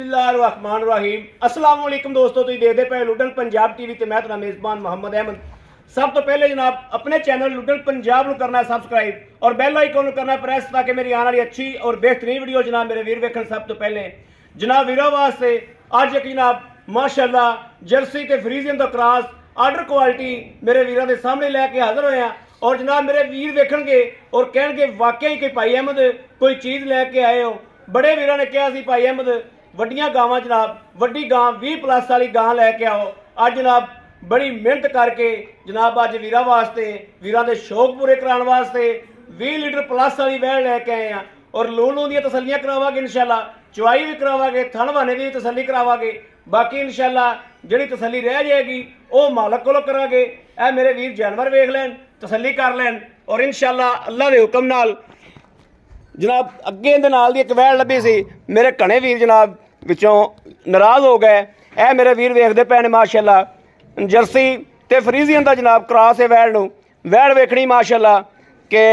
बिस्मिल्लाहिर्रहमानिर्रहीम अस्सलाम वालेकुम दोस्तों, तुम देखते पे लुडन पंजाब टीवी ते मैं तेरा मेज़बान मोहम्मद अहमद। सब तो पहले जनाब अपने चैनल लुडन पंजाब को करना है सब्सक्राइब और बेल आइकन करना है प्रेस ताकि मेरी आने वाली अच्छी और बेहतरीन वीडियो जनाब मेरे वीर वेखन। सब तो पहले जनाब वीरों वास्ते अज एक जनाब माशाअल्लाह जर्सी ते फ्रीजियन दा क्रॉस आर्डर क्वालिटी मेरे वीरों के सामने लैके हाजिर होए हैं और जनाब मेरे वीर वेखणगे और कहणगे वाकई कि भाई अहमद कोई चीज़ लैके आए हो। बड़े वीरों ने कहा सी भाई अहमद वड्डियां गावां जनाब वड्डी गां 20+ वाली गां लैके आओ। अज जनाब बड़ी मेहनत करके जनाब अज वीरां वास्ते वीरां दे शौक पूरे कराने वास्ते 20 लीटर प्लस वाली वैन लैके आए हैं और लून दी तसलियां करावांगे इंशाल्लाह, चुआई भी करावांगे, थन बहाने की तसली करावांगे। बाकी इंशाल्लाह जिहड़ी तसली रह जाएगी वो मालक कोलों करांगे। ए मेरे वीर जानवर वेख लैन, तसली कर लैन और इंशाल्लाह अल्लाह के हुक्म नाल जनाब अगे इहदे नाल दी एक वैन लभी सी, मेरे घने वीर जनाब विचों नाराज़ हो गए। ए मेरे वीर वेखदे पए ने माशाअल्लाह जर्सी ते फ्रीजियन दा जनाब क्रॉस है वैन नूं। वैन वेखणी माशाअल्लाह के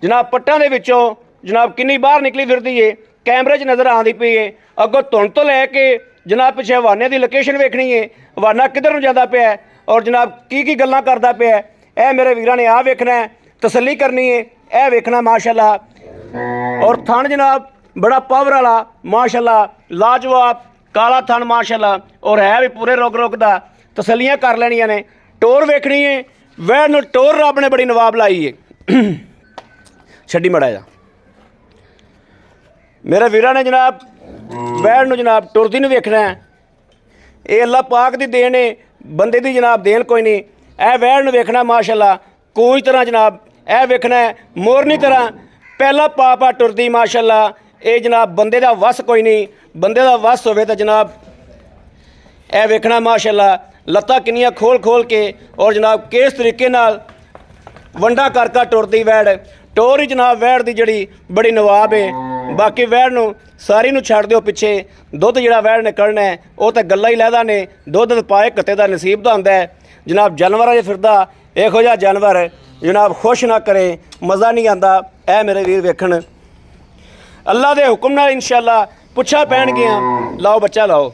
जनाब पट्टां दे विचों जनाब किन्नी बाहर निकली फिरदी है, कैमरे 'च नज़र आंदी पई है। अगों धुंद तो लैके जनाब पिछे हवाने की लोकेशन वेखनी है, हवाना किधर नूं जांदा पिया और जनाब की गल्लां करदा पिया। ए मेरे वीरां ने आ वेखना है, तसल्ली करनी है, ए वेखना माशाअल्लाह। और थन जनाब बड़ा पावर वाला माशाअल्लाह लाजवाब काला थन माशाअल्लाह और है भी पूरे रुक रुकदा। तसलियां कर लैनियां ने, टोर वेखनी है वैन टोर रब ने बड़ी नवाब लाई है। छड्डी मड़ा जा मेरे वीरां ने जनाब वैन जनाब टुरदी नूं वेखना है। ये अल्लाह पाक दी देन है, बंदे दी जनाब देन कोई नहीं। ए वैन वेखना माशाअल्लाह कूंज तरह जनाब ए वेखना है मोरनी तरह पहला पापा टुरदी माशाअल्लाह। ये जनाब बंदे दा वस कोई नहीं, बंदे दा वस होवे तो जनाब ए वेखना माशाअल्लाह लत्तां किन्नियां खोल खोल के और जनाब किस तरीके नाल वंडा कर टुरदी वैड़। टोर ही जनाब वैड़ दी जड़ी बड़ी नवाब है। बाकी वैड़ नूं सारी नूं छड्ड दिओ पिछे, दुध जिहड़ा वैड़ ने कढ़ना है वो तो गल्लां ही लैदा ने, दुध पाए कत्ते दा नसीब दा हुंदा है। जनाब जानवर च फिरदा इहो जिहा जानवर जनाब खुश ना करे मज़ा नहीं आंदा। ए मेरे वीर वेखण अल्लाह दे हुक्म नाल इंशाअल्लाह पुच्छा पैणगियां, लाओ बच्चा लाओ,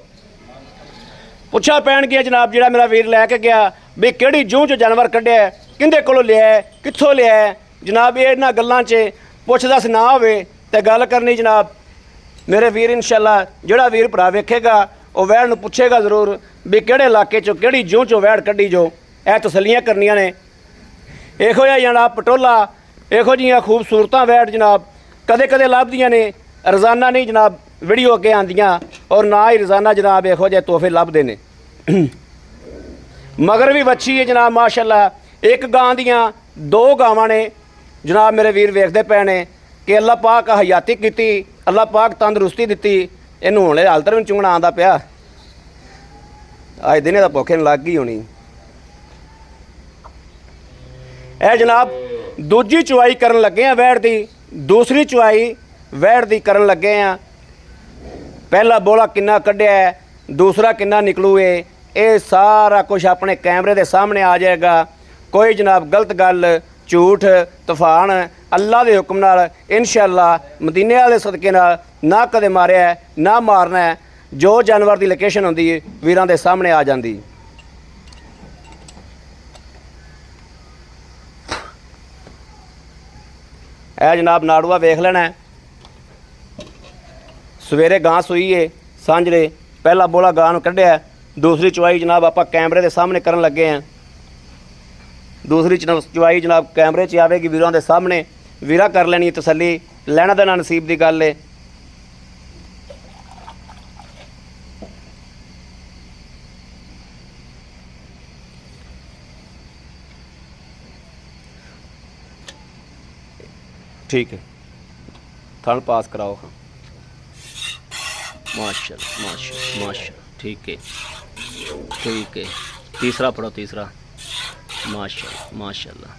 पुच्छा पैणगियां जनाब जिहड़ा मेरा वीर लैके गया भी किहड़ी जूह च जानवर कढ़िया, किंदे कोलों लिया, कित्थों लिया जनाब। ये इन्हां गल्लां च पुछ दस ना होवे ते गल करनी जनाब मेरे वीर इंशाअल्लाह जिहड़ा वीर भरा वेखेगा वो वैड़ नूं पुछेगा जरूर भी किहड़े इलाके चों किहड़ी जूह चों वैड़ कढ़ी जो। ए तसलियां करनियां ने। इहो जिहा जनाब पटोला इहो जिहियां खूबसूरतां वैड़ जनाब कदे कदे लभदियां ने, रोज़ाना नहीं जनाब वीडियो अगे आंदियां और ना ही रोज़ाना जनाब इहो जिहे तोहफे लभदे ने। मगर भी वच्छी है जनाब माशाअल्लाह। एक गां दियां 2 गावां ने जनाब मेरे वीर वेखदे पए ने कि अल्लाह पाक हयाती कीती, अल्लाह पाक तंदरुस्ती दित्ती। इनूं हुणे हाल तक चुंगना आंदा पिया, अज दिनें दा भुख लग गई होनी। ए जनाब दूजी चुआई करन लगे हैं वैड़ दी, दूसरी चुआई वैड़ दी करन लगे हैं। पहला बोला किन्ना कढ़िया है, दूसरा किन्ना निकलू है, ये सारा कुछ अपने कैमरे के सामने आ जाएगा। कोई जनाब गलत गल झूठ तूफान अल्लाह के हुक्म नाल इंशाअल्लाह मदीने वाले सदके नाल ना कदे मारिया है ना मारना है। जो जानवर की लोकेशन होंदी है वीरां दे सामने आ जाती। है जनाब नाड़ूआ वेख लेना है। सवेरे गां सूई है, सांझरे पहला बोला गां नूं कढ़िया, दूसरी चुआई जनाब आप कैमरे के सामने करन लगे हैं। दूसरी चुआई जनाब कैमरे 'च आवेगी वीरों के सामने, वीरा कर लेनी तसली, लैना देना नसीब की गल है। ठीक है थन पास कराओ। हाँ माशाअल्लाह माशाअल्लाह माशाअल्लाह ठीक है ठीक है। तीसरा पढ़ो, तीसरा माशाअल्लाह माशाअल्लाह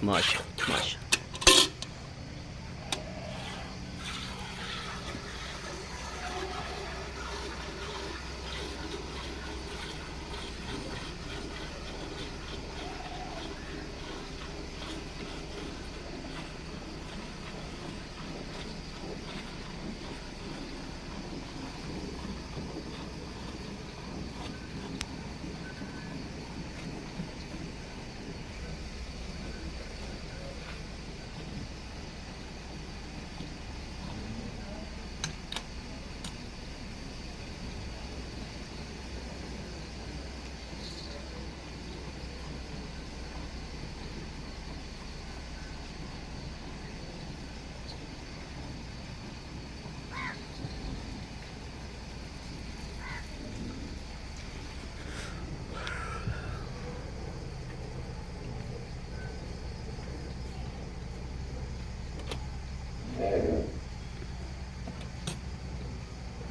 माशाअल्लाह माशाअल्लाह।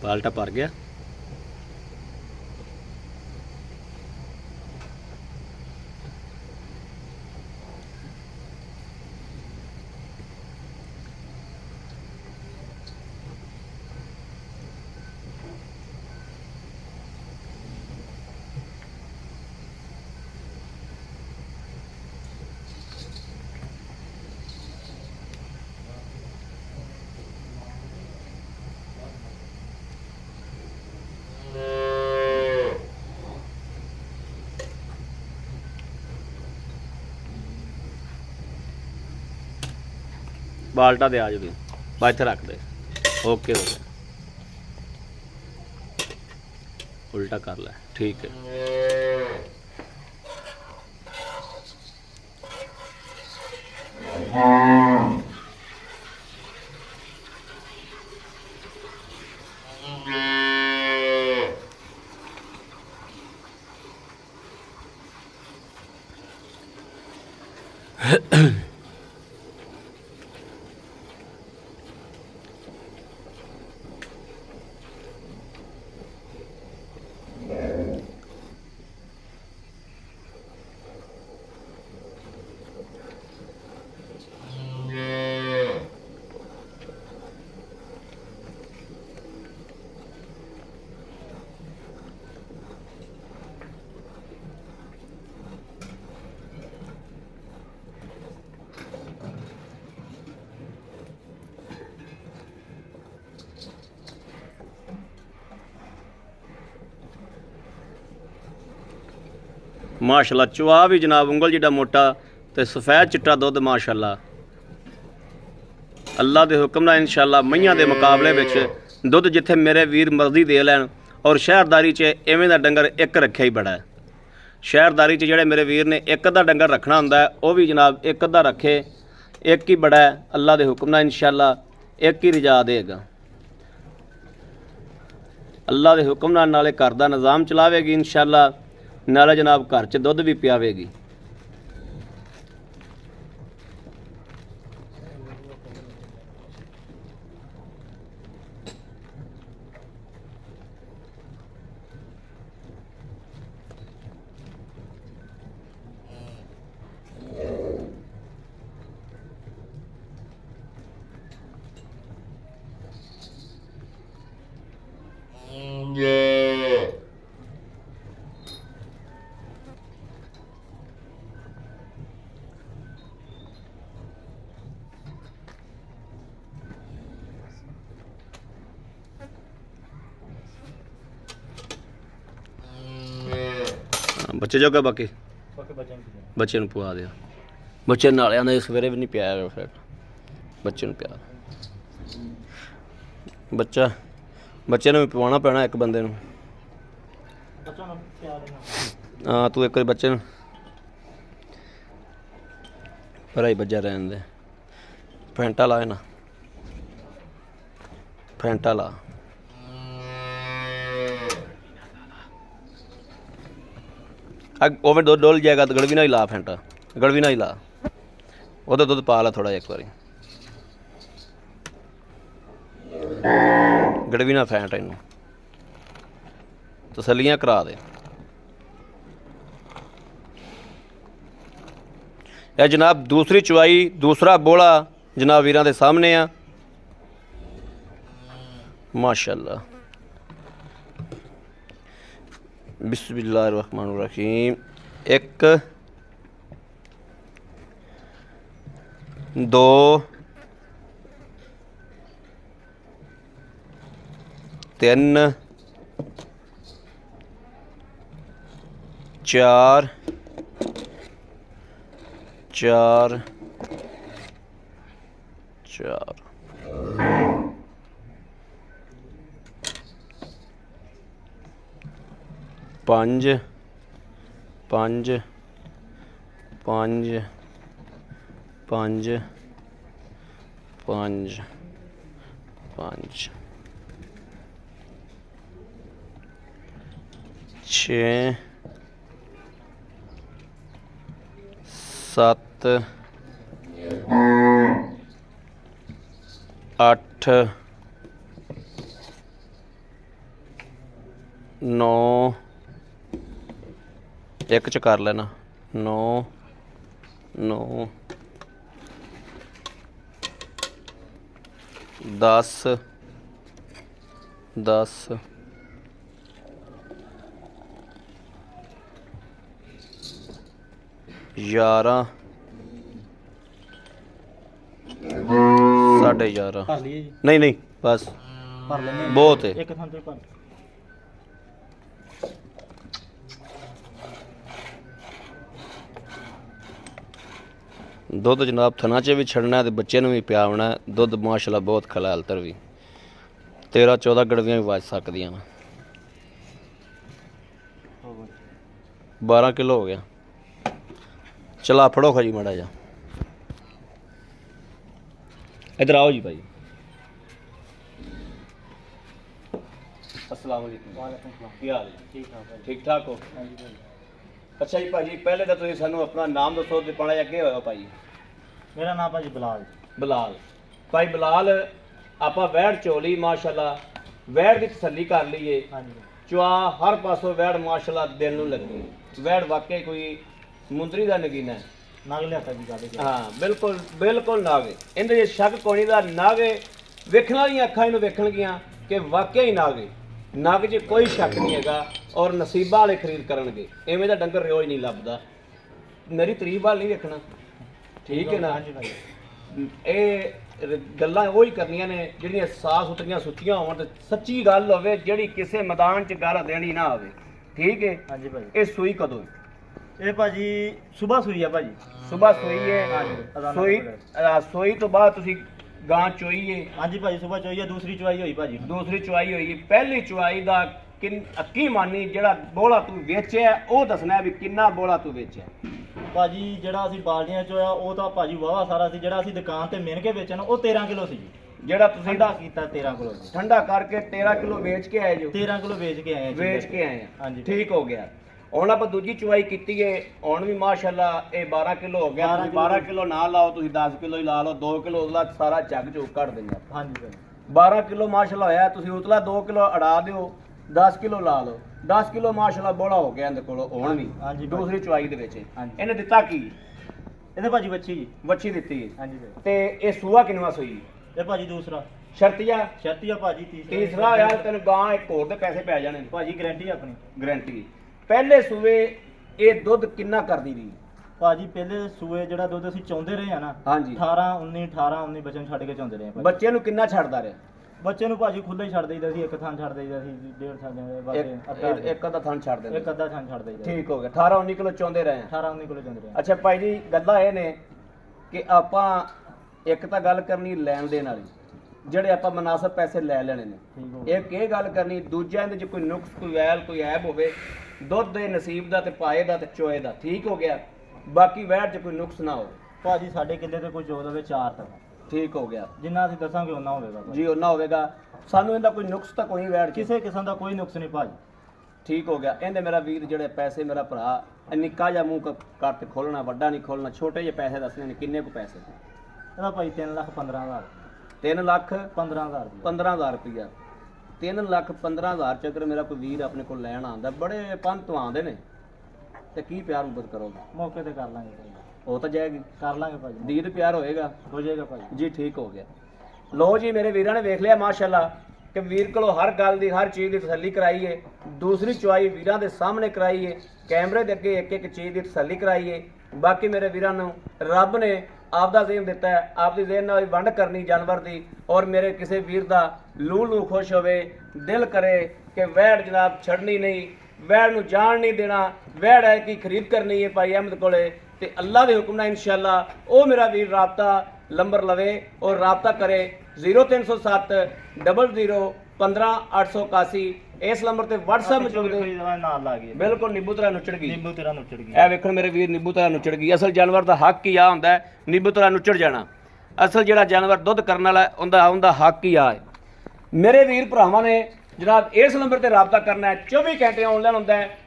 ਬਾਲਟਾ ਭਰ ਗਿਆ। बाल्टा दे आ जाओ बाहर इत्थे रख दे। ओके हो गया, उल्टा कर लै। ठीक है। माशाल्लाह चुआ भी जनाब उंगल जिड्डा मोटा ते सफ़ैद चिट्टा दुध माशाल्लाह। अल्लाह के हुक्म नाल इंशाअल्लाह मईयां के मुकाबले विच दुध जिथे मेरे वीर मर्जी दे लैन। और शहरदारी च इवें दा डंगर एक रखिया ही बड़ा है। शहरदारी च जिहड़े मेरे वीर ने एक अद्धा डंगर रखना हुंदा है वह भी जनाब एक अद्धा रखे, एक ही बड़ा है। अल्लाह के हुक्म नाल इंशाअल्लाह एक ही रिजा देगा। अल्लाह के हुक्म नाल नाले घर दा निज़ाम चलावेगी इंशाअल्लाह, नाले जनाब घर च दुध भी पियावेगी। बच्चे जोगा बाकी बच्चे नूं पवा दिया। बच्चे नाले आंदे सवेरे भी नहीं पिया, फिर बच्चे नूं पिया। बच्चा बच्चे नूं भी पवाना पैना एक बंदे नूं। हाँ तू एक बारी बच्चे नूं भराई बज्जा रहन दे। फैंटा ला ना, फैंटा ला। ओवन डोल जाएगा तो गड़वी ना ही ला, फैंटा गड़वी ना ही ला। उधर दुध पा ला थोड़ा एक बारी, गड़वी ना फैंट इनू तसलियां करा दे। यह जनाब दूसरी चुवाई दूसरा बोला जनाब वीरां दे सामने आ माशाअल्लाह। बिस्मिल्लाहिर्रहमानिर्रहीम। एक दो तीन चार चार चार पंज पंज पंज पंज पंज पंज छे सत्त अठ 9 ਇੱਕ ਚ ਕਰ ਲੈਣਾ 9 9 10 10 11 11:30 ਭਰ ਲਈਏ ਜੀ, ਨਹੀਂ ਨਹੀਂ ਬਸ ਭਰ ਲੈਣੇ ਬਹੁਤ ਹੈ ਇੱਕ ਥਾਂ ਤੇ ਭਰ। ਦੁੱਧ ਜਨਾਬ ਥਣਾ 'ਚ ਵੀ ਛੱਡਣਾ ਤੇ ਬੱਚੇ ਨੂੰ ਵੀ ਪਿਆਉਣਾ ਹੈ। ਦੁੱਧ ਮਾਸ਼ਾਅੱਲਾ ਬਹੁਤ ਖਲਾਲਤਰ ਵੀ 13 14 ਗੜਵੀਆਂ ਵੀ ਵੱਜ ਸਕਦੀਆਂ ਨੇ 12 ਕਿਲੋ ਹੋ ਗਿਆ। ਚਲਾ ਫੜੋ ਖਜੀ ਮਾੜਾ ਜਾ ਇਧਰ ਆਓ ਜੀ ਭਾਈ। अस्सलाम वालेकुम। ਵਾਲੇਕੁਮ ਸਲਾਮ। ਕੀ ਹਾਲ ਹੈ? ਠੀਕ ਠਾਕ ਹੈ ਜੀ। ਠੀਕ ਠਾਕ ਹੋ? ਹਾਂਜੀ ਭਾਈ, ਅੱਛਾ ਜੀ ਭਾਜੀ ਪਹਿਲੇ ਤਾਂ ਤੁਸੀਂ ਸਾਨੂੰ ਆਪਣਾ ਨਾਮ ਦੱਸੋ ਤੇ ਪਾਣਾ ਅੱਗੇ ਹੋਇਆ ਭਾਈ। ਮੇਰਾ ਨਾਮ ਭਾਜੀ ਬਲਾਲ ਜੀ। ਬਲਾਲ ਭਾਈ ਬਲਾਲ ਆਪਾਂ ਵਹਿੜ ਚੋਲੀ ਮਾਸ਼ਾਅੱਲਾ ਵਹਿੜ ਦੀ ਤਸੱਲੀ ਕਰ ਲਈਏ। ਹਾਂਜੀ ਚੁਆ ਹਰ ਪਾਸੋਂ ਵਹਿੜ ਮਾਸ਼ਾਅੱਲਾ ਦਿਲ ਨੂੰ ਲੱਗੀ। ਵਹਿੜ ਵਾਕਈ ਕੋਈ ਮੁੰਦਰੀ ਦਾ ਨਗੀਨਾ ਹੈ। ਨਾਗ ਲਿਆਤਾ ਜੀ ਗੱਲ ਹਾਂ ਬਿਲਕੁਲ ਬਿਲਕੁਲ ਨਾਗੇ ਇਹਦੇ 'ਚ ਸ਼ੱਕ ਕੋਈ ਦਾ ਨਾਗੇ ਵੇਖਣ ਵਾਲੀਆਂ ਅੱਖਾਂ ਇਹਨੂੰ ਵੇਖਣਗੀਆਂ ਕਿ ਵਾਕਈ ਨਾਗੇ ਨਗ 'ਚ ਕੋਈ ਸ਼ੱਕ ਨਹੀਂ ਹੈਗਾ ਔਰ ਨਸੀਬਾਂ ਵਾਲੇ ਖਰੀਦ ਕਰਨਗੇ। ਐਵੇਂ ਦਾ ਡੰਗਰ ਰੋਜ਼ ਨਹੀਂ ਲੱਭਦਾ। ਮੇਰੀ ਤਾਰੀਫ ਵਾਲ ਨਹੀਂ ਵੇਖਣਾ ਠੀਕ ਹੈ ਨਾ। ਹਾਂਜੀ ਭਾਈ, ਇਹ ਗੱਲਾਂ ਉਹੀ ਕਰਨੀਆਂ ਨੇ ਜਿਹੜੀਆਂ ਸਾਫ਼ ਸੁਥਰੀਆਂ ਸੁੱਚੀਆਂ ਹੋਣ ਤੇ ਸੱਚੀ ਗੱਲ ਹੋਵੇ ਜਿਹੜੀ ਕਿਸੇ ਮੈਦਾਨ 'ਚ ਗਾਰਾ ਦੇਣੀ ਨਾ ਹੋਵੇ ਠੀਕ ਹੈ। ਹਾਂਜੀ ਭਾਈ। ਇਹ ਸੂਈ ਕਦੋਂ ਹੈ? ਇਹ ਭਾਜੀ ਸਵੇਰ ਸੂਈ ਆ ਭਾਜੀ। ਸਵੇਰ ਸੂਈ ਹੈ। ਹਾਂਜੀ, ਅਜ਼ਾਨ ਸੂਈ ਸੂਈ ਤੋਂ ਬਾਅਦ ਤੁਸੀਂ ਗਾਂ ਚੋਈ ਹੈ। ਹਾਂਜੀ ਭਾਜੀ ਸਵੇਰ ਚੋਈ ਆ, ਦੂਸਰੀ ਚੁਆਈ ਹੋਈ ਭਾਜੀ। ਦੂਸਰੀ ਚੁਆਈ ਹੋਈ। ਪਹਿਲੀ ਚੁਆਈ ਦਾ ਅੱਕੀ ਮਾਨੀ ਜਿਹੜਾ ਬੋਲਾ ਤੂੰ ਵੇਚਿਆ ਉਹ ਦੱਸਣਾ ਵੀ ਕਿੰਨਾ ਬੋਲਾ ਤੂੰ ਵੇਚਿਆ। ਭਾਜੀ ਜਿਹੜਾ ਅਸੀਂ ਬਾਲਟੀਆਂ ਚੋਇਆ ਉਹ ਤਾਂ ਭਾਜੀ ਵਾਵਾ ਸਾਰਾ ਸੀ। ਜਿਹੜਾ ਅਸੀਂ ਦੁਕਾਨ ਤੇ ਮਿਣ ਕੇ ਵੇਚਣ ਉਹ 13 ਕਿਲੋ ਸੀ ਜੀ। ਜਿਹੜਾ ਤੁਸੀਂ ਠੰਡਾ ਕੀਤਾ 13 ਕਿਲੋ ਜੀ। ਠੰਡਾ ਕਰਕੇ 13 ਕਿਲੋ ਵੇਚ ਕੇ ਆਏ ਜੋ। 13 ਕਿਲੋ ਵੇਚ ਕੇ ਆਏ ਆ ਜੀ। ਵੇਚ ਕੇ ਆਏ ਆ। ਹਾਂਜੀ। ਠੀਕ ਹੋ ਗਿਆ। ਹੁਣ ਆਪਾਂ ਦੂਜੀ ਚੁਆਈ ਕੀਤੀ ਏ ਹੁਣ ਵੀ ਮਾਸ਼ਾਅੱਲਾ ਇਹ 12 ਕਿਲੋ ਹੋ ਗਿਆ। 12 ਤੁਸੀਂ 12 ਕਿਲੋ ਨਾ ਲਾਓ ਤੁਸੀਂ 10 ਕਿਲੋ ਹੀ ਲਾ ਲਓ 2 ਕਿਲੋ ਉਹਦਾ ਸਾਰਾ ਜੱਗ ਚੋਂ ਕੱਢ ਦਿੰਦੇ ਆਪਾਂ। ਹਾਂਜੀ ਭਾਈ। 12 ਕਿਲੋ ਮਾਸ਼ਾਅੱਲਾ ਹੋਇਆ ਤੁਸੀਂ ਉਤਲਾ 2 ਕਿਲੋ ਅੜਾ ਦਿਓ 10 ਕਿਲੋ ਲਾ ਲਓ 10 ਕਿਲੋ ਮਾਸ਼ਾਅੱਲਾ ਬੋਲਾ ਹੋ ਗਿਆ ਇਹਦੇ ਕੋਲ ਹੁਣ ਵੀ। ਹਾਂਜੀ ਭਾਈ। ਦੂਸਰੀ ਚੁਆਈ ਦੇ ਵਿੱਚ ਹਾਂਜੀ। ਇਹਨੇ ਦਿੱਤਾ ਕੀ? ਇਹਦੇ ਭਾਜੀ ਬੱਚੀ ਜੀ। ਵੱਛੀ ਦਿੱਤੀ ਹੈ। ਹਾਂਜੀ ਭਾਈ। ਤੇ ਇਹ ਸੂਆ ਕਿੰਨਵਾ ਸੂਈ? ਇਹ ਭਾਜੀ ਦੂਸਰਾ ਸ਼ਰਤੀਆ ਛੱਤੀਆ ਭਾਜੀ। ਤੀਸਰਾ ਹੋਇਆ ਤੈਨੂੰ ਗਾਂ ਇੱਕ ਹੋਰ ਦੇ ਪੈਸੇ ਪੈ ਜਾਣੇ ਨੇ। ਭਾਜੀ ਗਾਰੰਟੀ ਆਪਣੀ। ਗਰੰਟੀ। ਪਹਿਲੇ ਸੂਏ ਇਹ ਦੁੱਧ ਕਿੰਨਾ ਕਰਦੀ ਰਹੀ? ਭਾਜੀ ਪਹਿਲੇ ਸੂਏ ਜਿਹੜਾ ਦੁੱਧ ਅਸੀਂ ਚਾਹੁੰਦੇ ਰਹੇ ਆ ਨਾ ਹਾਂਜੀ 18 19 ਬੱਚੇ ਨੂੰ ਛੱਡ ਕੇ ਚਾਹੁੰਦੇ ਰਹੇ ਆ ਭਾਜੀ। ਬੱਚੇ ਨੂੰ ਕਿੰਨਾ ਛੱਡਦਾ ਰਿਹਾ? ਬੱਚੇ ਨੂੰ ਭਾਜੀ ਖੁੱਲਾ ਹੀ ਛੱਡ ਦਈਦਾ ਸੀ। ਇੱਕ ਥਾਂ ਛੱਡ ਦਈਦਾ ਸੀ, ਡੇਢ ਥਾਂ ਬਸ ਇੱਕ ਅੱਧਾ ਥਣ ਛੱਡ ਦਿੰਦੇ। ਇੱਕ ਅੱਧਾ ਥਾਂ ਛੱਡ ਦਈਦਾ। ਠੀਕ ਹੋ ਗਿਆ। 18 19 ਕਿਲੋ ਚਾਹੁੰਦੇ ਰਹੇ ਆ। 18 19 ਕਿਲੋ ਚਾਹੁੰਦੇ ਰਹੇ ਆ। ਅੱਛਾ ਭਾਈ ਜੀ ਗੱਲਾਂ ਇਹ ਨੇ ਕਿ ਆਪਾਂ ਇੱਕ ਤਾਂ ਗੱਲ ਕਰਨੀ ਲੈਣ ਦੇਣ ਵਾਲੀ ਜਿਹੜੇ ਆਪਾਂ ਮਨਾਸਬ ਪੈਸੇ ਲੈ ਲੈਣੇ ਨੇ। ਠੀਕ ਹੋ ਇੱਕ ਇਹ ਗੱਲ ਕਰਨੀ ਦੂਜਿਆਂ ਦੇ ਚ ਕੋਈ ਨੁਕਸ ਕੋਈ ਐਲ ਕੋਈ ਐਬ ਹੋਵੇ ਦੁੱਧ ਦੇ ਨਸੀਬ ਦਾ ਤੇ ਪਾਏ ਦਾ ਤੇ ਚੋਏ ਦਾ ਠੀਕ ਹੋ ਗਿਆ। ਬਾਕੀ ਵਹਿੜ ਚ ਕੋਈ ਨੁਕਸ ਨਾ ਹੋਵੇ। ਭਾਜੀ ਸਾਡੇ ਕਿੱਲੇ ਤੇ ਕੋਈ ਜੋਦ ਹੋਵੇ 4 ਤੱਕ ਠੀਕ ਹੋ ਗਿਆ ਜਿੰਨਾ ਅਸੀਂ ਦੱਸਾਂਗੇ ਉਹਨਾਂ ਹੋਵੇਗਾ ਭਾਜੀ। ਜੀ ਉਹਨਾਂ ਹੋਵੇਗਾ। ਸਾਨੂੰ ਇਹਦਾ ਕੋਈ ਨੁਕਸ ਤਾਂ ਕੋਈ ਵਹਿੜ ਚ ਕਿਸੇ ਕਿਸਮ ਦਾ ਕੋਈ ਨੁਕਸ ਨਹੀਂ ਭਾਜੀ। ਠੀਕ ਹੋ ਗਿਆ। ਇਹਦੇ ਮੇਰਾ ਵੀਰ ਜਿਹੜੇ ਪੈਸੇ ਮੇਰਾ ਭਰਾ ਇਹ ਨਿੱਕਾ ਜਿਹਾ ਮੂੰਹ ਕਰ ਤੇ ਖੋਲਣਾ ਵੱਡਾ ਨਹੀਂ ਖੋਲਣਾ ਛੋਟੇ ਜਿਹੇ ਪੈਸੇ ਦੱਸਣੇ ਨੇ। ਕਿੰਨੇ ਕੁ ਪੈਸੇ? ਇਹਦਾ ਭਾਈ 3,15,000 3 ਲੱਖ 15,000 ਦੀ 15,000 ਰੁਪਇਆ। 3 ਲੱਖ 15,000 ਚ ਅਗਰ ਮੇਰਾ ਕੋਈ ਵੀਰ ਆਪਣੇ ਕੋਲ ਲੈਣ ਆਉਂਦਾ ਬੜੇ ਪੰਤ ਆਉਂਦੇ ਨੇ ਤੇ ਕੀ ਪਿਆਰ ਮੁਹੱਬਤ ਕਰੋਗੇ? ਮੌਕੇ ਤੇ ਕਰ ਲਾਂਗੇ ਭਾਜੀ। ਹੋ ਤਾਂ ਜਾਏਗੀ ਕਰ ਲਾਂਗੇ ਭਾਜੀ। ਦੀਦ ਪਿਆਰ ਹੋਏਗਾ। ਹੋ ਜਾਏਗਾ ਭਾਜੀ। ਜੀ ਠੀਕ ਹੋ ਗਿਆ। ਲੋ ਜੀ ਮੇਰੇ ਵੀਰਾਂ ਨੇ ਵੇਖ ਲਿਆ ਮਾਸ਼ਾਅੱਲਾ ਕਿ ਵੀਰ ਕੋਲੋਂ ਹਰ ਗੱਲ ਦੀ ਹਰ ਚੀਜ਼ ਦੀ ਤਸੱਲੀ ਕਰਾਈਏ। ਦੂਸਰੀ ਚੁਆਈ ਵੀਰਾਂ ਦੇ ਸਾਹਮਣੇ ਕਰਾਈਏ। ਕੈਮਰੇ ਦੇ ਅੱਗੇ ਇੱਕ ਇੱਕ ਚੀਜ਼ ਦੀ ਤਸੱਲੀ ਕਰਾਈਏ। ਬਾਕੀ ਮੇਰੇ ਵੀਰਾਂ ਨੂੰ ਰੱਬ ਨੇ ਆਪਦਾ ਜ਼ੇਨ ਦਿੱਤਾ ਹੈ ਆਪਦੀ ਜ਼ੇਨ ਨਾਲ ਵੰਡ ਕਰਨੀ ਜਾਨਵਰ ਦੀ ਔਰ ਮੇਰੇ ਕਿਸੇ ਵੀਰ ਦਾ ਲੂ ਖੁਸ਼ ਹੋਵੇ ਦਿਲ ਕਰੇ ਕਿ ਵਹਿੜ ਜਨਾਬ ਛੱਡਣੀ ਨਹੀਂ ਵਹਿੜ ਨੂੰ ਜਾਣ ਨਹੀਂ ਦੇਣਾ। ਵਹਿੜ ਹੈ ਕਿ ਖਰੀਦ ਕਰਨੀ ਹੈ ਭਾਈ ਅਹਿਮਦ ਕੋਲੇ ਤੇ ਅੱਲਾ ਦੇ ਹੁਕਮ ਨਾਲ ਇਨਸ਼ਾਅੱਲਾ ਉਹ ਮੇਰਾ ਵੀਰ ਰਾਬਤਾ ਨੰਬਰ ਲਵੇ ਔਰ ਰਾਬਤਾ ਕਰੇ 0307 00 15 881 ਇਸ ਨੰਬਰ ਤੇ WhatsApp ਮੌਜੂਦ ਹੈ। ਨਾਲ ਲਾ ਗਈ ਬਿਲਕੁਲ ਨਿੰਬੂ ਤਰ੍ਹਾਂ ਨੁੱਚੜ ਗਈ। ਨਿੰਬੂ ਤੇਰਾ ਨੁੱਚੜ ਗਈ। ਇਹ ਵੇਖਣ ਮੇਰੇ ਵੀਰ ਨਿੰਬੂ ਤਰ੍ਹਾਂ ਨੁੱਚੜ ਗਈ। ਅਸਲ ਜਾਨਵਰ ਦਾ ਹੱਕ ਹੀ ਆ ਹੁੰਦਾ ਹੈ ਨਿੰਬੂ ਤਰ੍ਹਾਂ ਨੁੱਚੜ ਜਾਣਾ। ਅਸਲ ਜਿਹੜਾ ਜਾਨਵਰ ਦੁੱਧ ਕਰਨ ਵਾਲਾ ਉਹਦਾ ਹੱਕ ਹੀ ਆ ਹੈ। ਮੇਰੇ ਵੀਰ ਭਰਾਵਾਂ ਨੇ ਜਨਾਬ ਇਸ ਨੰਬਰ ਤੇ ਰਾਬਤਾ ਕਰਨਾ ਹੈ 24 ਘੰਟੇ ਆਨਲਾਈਨ ਹੁੰਦਾ ਹੈ।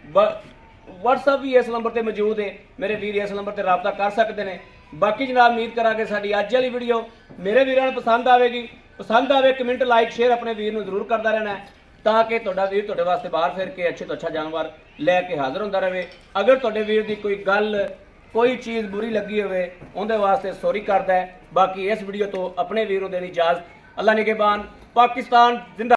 WhatsApp ਵੀ ਇਸ ਨੰਬਰ ਤੇ ਮੌਜੂਦ ਹੈ। ਮੇਰੇ ਵੀਰ ਇਸ ਨੰਬਰ ਤੇ ਰਾਬਤਾ ਕਰ ਸਕਦੇ ਨੇ। ਬਾਕੀ ਜਨਾਬ ਉਮੀਦ ਕਰਾਂਗੇ ਸਾਡੀ ਅੱਜ ਵਾਲੀ ਵੀਡੀਓ ਮੇਰੇ ਵੀਰਾਂ ਨੂੰ ਪਸੰਦ ਆਵੇਗੀ। ਪਸੰਦ ਆਵੇ ਕਮੈਂਟ ਲਾਈਕ ਸ਼ੇਅਰ ਆਪਣੇ ਵੀਰ ਨੂੰ ਜ਼ਰੂਰ ਕਰਦਾ ਰਹਿਣਾ ਹੈ। ਤਾਂ ਕਿ ਤੁਹਾਡਾ ਵੀਰ ਤੁਹਾਡੇ ਵਾਸਤੇ ਬਾਹਰ ਫਿਰ ਕੇ ਅੱਛੇ ਤੋਂ ਅੱਛਾ ਜਾਨਵਰ ਲੈ ਕੇ ਹਾਜ਼ਰ ਹੁੰਦਾ ਰਹੇ। ਅਗਰ ਤੁਹਾਡੇ ਵੀਰ ਦੀ ਕੋਈ ਗੱਲ ਕੋਈ ਚੀਜ਼ ਬੁਰੀ ਲੱਗੀ ਹੋਵੇ ਉਹਦੇ ਵਾਸਤੇ ਸੌਰੀ ਕਰਦਾ ਹੈ। ਬਾਕੀ ਇਸ ਵੀਡੀਓ ਤੋਂ ਆਪਣੇ ਵੀਰ ਨੂੰ ਦੇਣੀ ਇਜਾਜ਼ਤ। ਅੱਲਾ ਨਿਗਹਿਬਾਨ। ਪਾਕਿਸਤਾਨ ਜ਼ਿੰਦਾ।